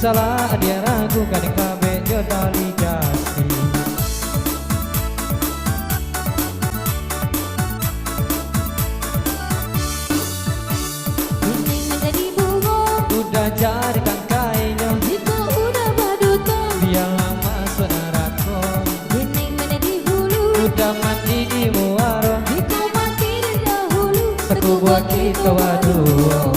salah dia ragu kadang kabe dia tali jasi. Dinding menjadi bunga, Udah jadi tangkainya, jika udah baduta. biar lama senarako. Dinding menjadi hulu, Udah mandi di muaro, jika mati dahulu. aku buat kita waduh.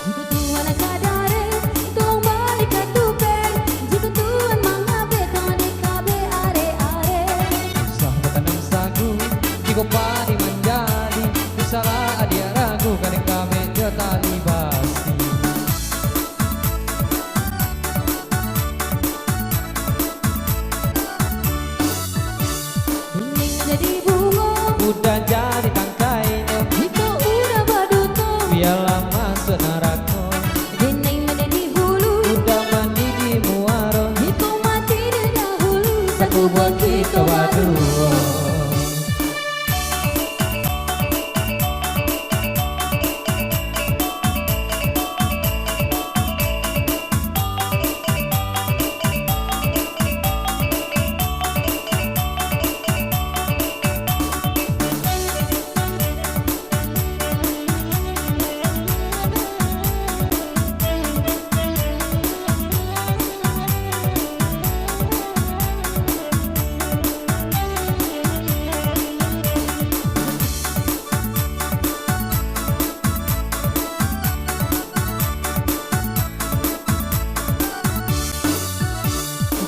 Jika Tuhan kadare, tolong balik ke tupen. Jika Tuhan mengabaikan DKB are-are. Sahabatan ng sagu, di ko pa di menjadi. Salah dia ragu kadang kabe dia tali basi. Dinding menjadi bunga, Udah jadi tangkainya, jika udah baduta. biar lama senarako. Dinding menjadi hulu, Udah mandi di muaro, jika mati dahulu. aku buat kita waduh.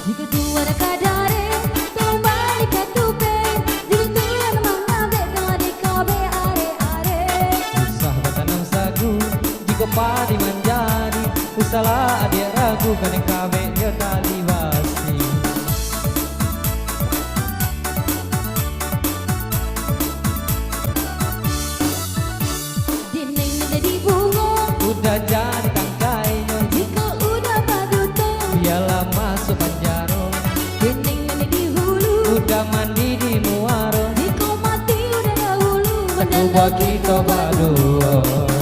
Jika Tuhan kadare, tolong balik ke tupen. Jika Tuhan mengabaikan DKB are-are. Sahabatan ng sagu, di ko pa di menjadi. Salah dia ragu kadang kabe dia tali basi. Dinding menjadi bunga, Udah jadi tangkainya, jika udah baduta. biarlah masuk penjara. Dinding menjadi hulu, Udah mandi di muaro, jika mati udah dahulu. aku buat kita berdua.